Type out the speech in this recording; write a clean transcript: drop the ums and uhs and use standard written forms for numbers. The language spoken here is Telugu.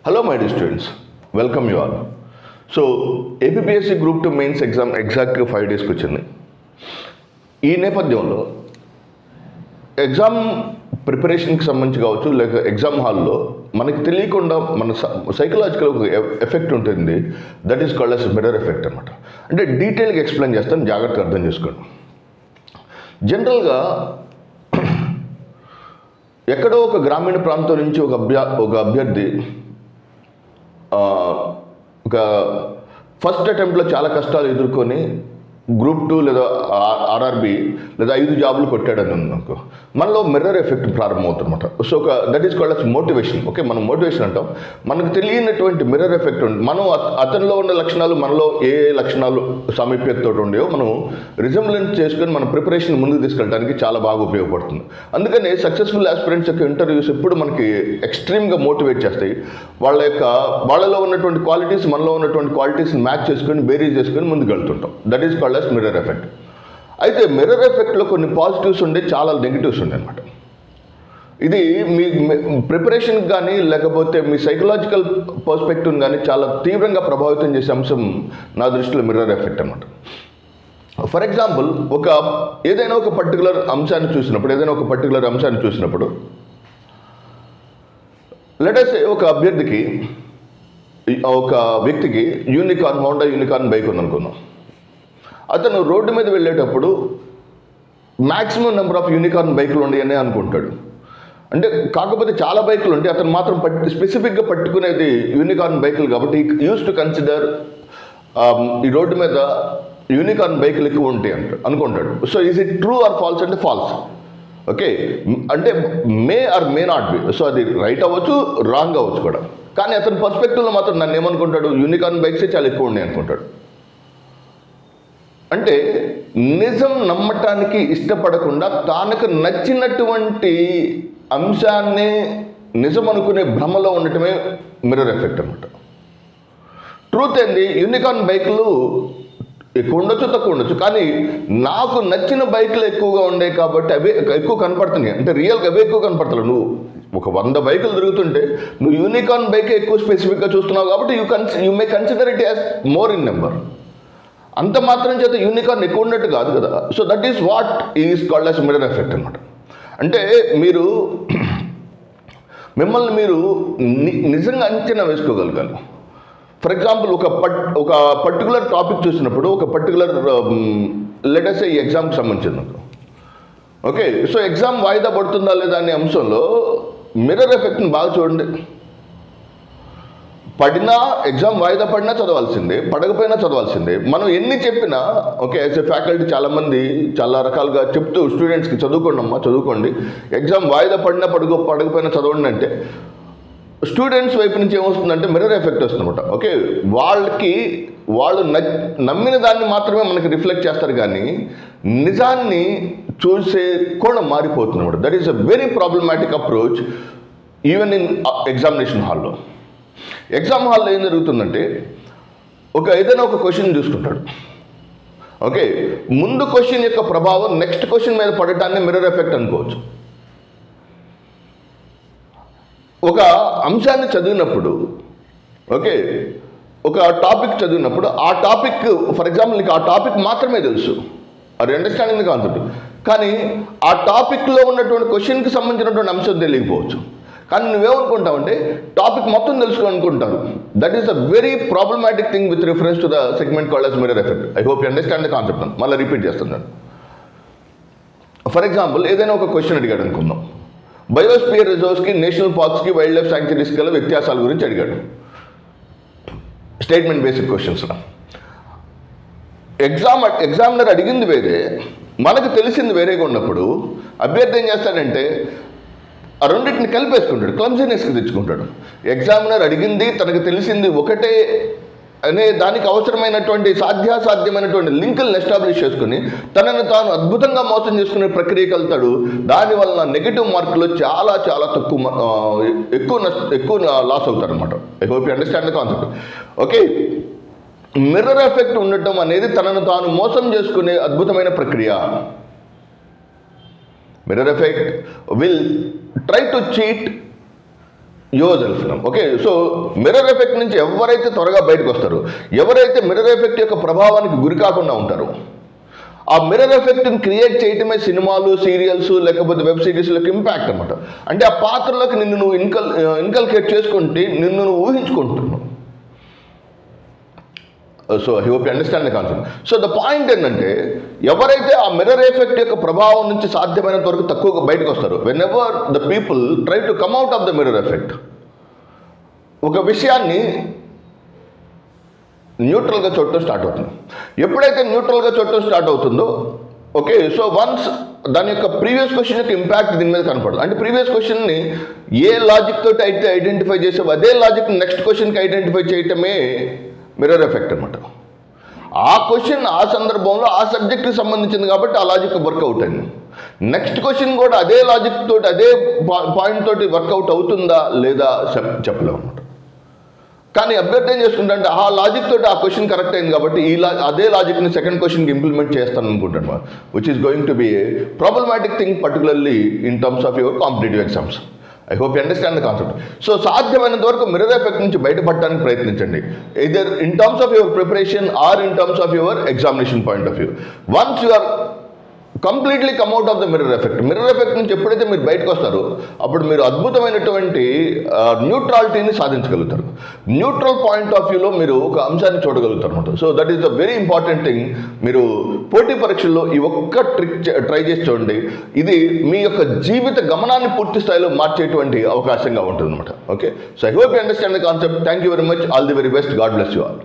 Hello, my dear students. Welcome you all. So, APPSC Group 2 mains exam ఎగ్జాక్ట్గా 5 డేస్కి వచ్చింది. ఈ నేపథ్యంలో ఎగ్జామ్ ప్రిపరేషన్కి సంబంధించి కావచ్చు, లేక ఎగ్జామ్ హాల్లో మనకి తెలియకుండా మన సైకలాజికల్ ఒక ఎఫెక్ట్ ఉంటుంది. That is called as mirror effect అనమాట. అంటే డీటెయిల్గా ఎక్స్ప్లెయిన్ చేస్తాను, జాగ్రత్తగా అర్థం చేసుకోండి. జనరల్గా ఎక్కడో ఒక గ్రామీణ ప్రాంతం నుంచి ఒక అభ్యర్థి ఒక ఫస్ట్ అటెంప్ట్లో చాలా కష్టాలు ఎదుర్కొని గ్రూప్ 2 లేదా ఆర్ఆర్బి లేదా 5 జాబులు కొట్టాడని నాకు మనలో మిర్రర్ ఎఫెక్ట్ ప్రారంభమవుతుందన్నమాట. So that is called as motivation. Okay, మనం మోటివేషన్ అంటాం. మనకు తెలియనటువంటి మిర్రర్ ఎఫెక్ట్ ఉంది. మనం అతనిలో ఉన్న లక్షణాలు మనలో ఏ లక్షణాలు సామీప్యతతో ఉండేవో మనం రిజంబ్లెన్స్ చేసుకొని మన ప్రిపరేషన్ ముందుకు తీసుకెళ్ళడానికి చాలా బాగా ఉపయోగపడుతుంది. అందుకని సక్సెస్ఫుల్ ఆస్పిరెంట్స్ యొక్క ఇంటర్వ్యూస్ ఎప్పుడు మనకి ఎక్స్ట్రీమ్గా మోటివేట్ చేస్తాయి. వాళ్ళలో ఉన్నటువంటి క్వాలిటీస్ మనలో ఉన్నటువంటి క్వాలిటీస్ని మ్యాచ్ చేసుకొని బేరీజ్ చేసుకొని ముందుకు వెళ్తుంటాం. That is called mirror effect. అయితే మిర్రర్ ఎఫెక్ట్లో కొన్ని పాజిటివ్స్ ఉండే, చాలా నెగిటివ్స్ ఉండే అనమాట. ఇది మీ ప్రిపరేషన్కి కానీ లేకపోతే మీ సైకలాజికల్ పర్స్పెక్టివ్ని కానీ చాలా తీవ్రంగా ప్రభావితం చేసే అంశం నా దృష్టిలో మిర్రర్ ఎఫెక్ట్ అనమాట. ఫర్ ఎగ్జాంపుల్, ఏదైనా ఒక పర్టికులర్ అంశాన్ని చూసినప్పుడు లెట్ అస్ సే ఒక వ్యక్తికి హోండా యూనికార్న్ బైక్ ఉందనుకుందాం. అతను రోడ్డు మీద వెళ్ళేటప్పుడు మ్యాక్సిమం నెంబర్ ఆఫ్ యూనికార్న్ బైకులు ఉన్నాయని అనుకుంటాడు. అంటే కాకపోతే చాలా బైకులు ఉంటాయి, అతను మాత్రం స్పెసిఫిక్గా పట్టుకునేది యూనికార్న్ బైకులు కాబట్టి యూస్ టు కన్సిడర్ ఈ రోడ్డు మీద యూనికార్న్ బైకులు ఎక్కువ ఉంటాయి అనుకుంటాడు. So is it true or false అంటే ఫాల్స్. ఓకే, అంటే may or may not be. So అది రైట్ అవ్వచ్చు, రాంగ్ అవ్వచ్చు కూడా. కానీ అతని పర్స్పెక్టివ్లో మాత్రం నన్ను ఏమనుకుంటాడు, యూనికార్న్ బైక్సే చాలా ఎక్కువ ఉన్నాయి అనుకుంటాడు. అంటే నిజం నమ్మటానికి ఇష్టపడకుండా తనకు నచ్చినటువంటి అంశాన్ని నిజం అనుకునే భ్రమలో ఉండటమే మిర్రర్ ఎఫెక్ట్ అనమాట. ట్రూత్ ఏంది, యూనికార్న్ బైకులు ఎక్కువ ఉండొచ్చు, తక్కువ ఉండొచ్చు, కానీ నాకు నచ్చిన బైకులు ఎక్కువగా ఉండే కాబట్టి అవే ఎక్కువ కనపడుతున్నాయి. అంటే రియల్గా అవే ఎక్కువ కనపడతావు. నువ్వు ఒక 100 బైకులు తిరుగుతుంటే నువ్వు యూనికార్న్ బైకే ఎక్కువ స్పెసిఫిక్గా చూస్తున్నావు కాబట్టి you may consider it as more in number. అంత మాత్రం చేత యూనికార్న్ ఎక్కువ ఉన్నట్టు కాదు కదా. So that is what is called as mirror effect అనమాట. అంటే మిమ్మల్ని మీరు నిజంగా అంచనా వేసుకోగలగాలి. ఫర్ ఎగ్జాంపుల్, ఒక పర్టికులర్ టాపిక్ చూసినప్పుడు ఒక పర్టికులర్ లెట్ అస్ సే ఈ ఎగ్జామ్కి సంబంధించింది. ఓకే, సో ఎగ్జామ్ వాయిదా పడుతుందా లేదా అనే అంశంలో మిర్రర్ ఎఫెక్ట్ని బాగా చూడండి. ఎగ్జామ్ వాయిదా పడినా చదవాల్సిందే, పడకపోయినా చదవాల్సిందే. మనం ఎన్ని చెప్పినా, ఓకే, యాజ్ ఎ ఫ్యాకల్టీ చాలామంది చాలా రకాలుగా చెప్తూ స్టూడెంట్స్కి చదువుకోండి, ఎగ్జామ్ వాయిదా పడకపోయినా చదవండి అంటే స్టూడెంట్స్ వైపు నుంచి ఏమొస్తుందంటే మిర్రర్ ఎఫెక్ట్ వస్తుందన్నమాట. ఓకే, వాళ్ళు నమ్మిన దాన్ని మాత్రమే మనకి రిఫ్లెక్ట్ చేస్తారు, కానీ నిజాన్ని చూసే కోణం మారిపోతుంది అనమాట. That is a very problematic approach even in examination హాల్లో. ఎగ్జామ్ హాల్లో ఏం జరుగుతుందంటే ఏదైనా ఒక క్వశ్చన్ చూసుకుంటాడు. ఓకే, ముందు క్వశ్చన్ యొక్క ప్రభావం నెక్స్ట్ క్వశ్చన్ మీద పడటాన్ని మిర్రర్ ఎఫెక్ట్ అనుకోవచ్చు. ఒక అంశాన్ని చదివినప్పుడు, ఓకే, ఒక టాపిక్ చదివినప్పుడు ఆ టాపిక్, ఫర్ ఎగ్జాంపుల్ నీకు ఆ టాపిక్ మాత్రమే తెలుసు, అది అండర్స్టాండింగ్ ది కాన్సెప్ట్, కానీ ఆ టాపిక్లో ఉన్నటువంటి క్వశ్చన్కి సంబంధించినటువంటి అంశం తెలియకపోవచ్చు. కానీ నువ్వేమనుకుంటావంటే టాపిక్ మొత్తం తెలుసుకోవాలనుకుంటారు. That is a very problematic thing with reference to the segment called as mirror effect. I hope you understand the concept. మళ్ళీ రిపీట్ చేస్తున్నాను. ఫర్ ఎగ్జాంపుల్, ఏదైనా ఒక క్వశ్చన్ అడిగాడు అనుకుందాం. బయోస్పియర్ రిజర్వ్స్కి, నేషనల్ పార్క్స్కి, వైల్డ్ లైఫ్ శాంక్చురీస్కి గల వ్యత్యాసాల గురించి అడిగాడు. స్టేట్మెంట్ బేసిక్ క్వశ్చన్స్లో ఎగ్జామినర్ అడిగింది వేరే, మనకు తెలిసింది వేరేగా ఉన్నప్పుడు అభ్యర్థి ఏం చేస్తాడంటే ఆ రెండింటిని కలిపేసుకుంటాడు, క్లమ్జీనెస్కి తెచ్చుకుంటాడు. ఎగ్జామినర్ అడిగింది తనకు తెలిసింది ఒకటే అనే దానికి అవసరమైనటువంటి సాధ్యమైనటువంటి లింకులను ఎస్టాబ్లిష్ చేసుకుని తనను తాను అద్భుతంగా మోసం చేసుకునే ప్రక్రియకి వెళ్తాడు. దానివల్ల నెగిటివ్ మార్కులు చాలా చాలా ఎక్కువ లాస్ అవుతారు అనమాట. I hope you understand the concept. Okay, mirror effect ఉండటం అనేది తనను తాను మోసం చేసుకునే అద్భుతమైన ప్రక్రియ. Mirror effect will try to cheat your self. Okay, so mirror effect నుంచి ఎవరైతే త్వరగా బయటకు వస్తారో, ఎవరైతే మిర్రర్ ఎఫెక్ట్ యొక్క ప్రభావానికి గురి కాకుండా ఉంటారో, ఆ మిర్రర్ ఎఫెక్ట్ని క్రియేట్ చేయటమే సినిమాలు, సీరియల్స్, లేకపోతే వెబ్ సిరీస్లకు ఇంపాక్ట్ అనమాట. అంటే ఆ పాత్రలోకి నిన్ను నువ్వు ఇన్కల్కేట్ చేసుకుంటే నిన్ను నువ్వు ఊహించుకుంటున్నావు. So I hope you understand the concept. So the point ఏంటంటే, ఎవరైతే ఆ మిర్రర్ ఎఫెక్ట్ యొక్క ప్రభావం నుంచి సాధ్యమైనంత వరకు తక్కువగా బయటకు వస్తారు, when ever the people try to come out of the mirror effect, ఒక విషయాన్ని న్యూట్రల్గా చూడటం స్టార్ట్ అవుతుంది. ఎప్పుడైతే న్యూట్రల్గా చూడటం స్టార్ట్ అవుతుందో, ఓకే, సో వన్స్ దాని యొక్క ప్రీవియస్ క్వశ్చన్ యొక్క ఇంపాక్ట్ దీని మీద కనపడదు. అంటే ప్రీవియస్ క్వశ్చన్ని ఏ లాజిక్ తోటి అయితే ఐడెంటిఫై చేసావు, అదే లాజిక్ నెక్స్ట్ క్వశ్చన్కి ఐడెంటిఫై చేయటమే మిర్రర్ ఎఫెక్ట్ అనమాట. ఆ క్వశ్చన్ ఆ సందర్భంలో ఆ సబ్జెక్ట్కి సంబంధించింది కాబట్టి ఆ లాజిక్ వర్కౌట్ అయింది. నెక్స్ట్ క్వశ్చన్ కూడా అదే లాజిక్ తోటి, అదే పాయింట్ తోటి వర్కౌట్ అవుతుందా లేదా చెప్పలేము అనమాట. కానీ అభ్యర్థి ఏం చేసుకుంటే, ఆ లాజిక్ తోటి ఆ క్వశ్చన్ కరెక్ట్ అయింది కాబట్టి అదే లాజిక్ని సెకండ్ క్వశ్చన్కి ఇంప్లిమెంట్ చేస్తాను అనుకుంటాను, which is going to be a problematic thing particularly in terms of your competitive exams. I hope you understand the concept. So సాధ్యమైనంత వరకు మిర్రర్ ఎఫెక్ట్ నుంచి బయటపడడానికి ప్రయత్నించండి, either in terms of your preparation or in terms of your examination point of view. Once you are completely come out of the mirror effect, mirror effect నుంచి ఎప్పుడైతే మీరు బయటకు వస్తారో అప్పుడు మీరు అద్భుతమైనటువంటి న్యూట్రాలిటీని సాధించగలుగుతారు. న్యూట్రల్ పాయింట్ ఆఫ్ వ్యూలో మీరు ఒక అంశాన్ని చూడగలుగుతారు అనమాట. So that is the very important thing. మీరు పోటీ పరీక్షల్లో ఈ ఒక్క ట్రిక్ ట్రై చేసి చూడండి, ఇది మీ యొక్క జీవిత గమనాన్ని పూర్తి స్థాయిలో మార్చేటువంటి అవకాశంగా ఉంటుంది అనమాట. Okay, so I hope you understand the concept. Thank you very much. All the very best. God bless you all.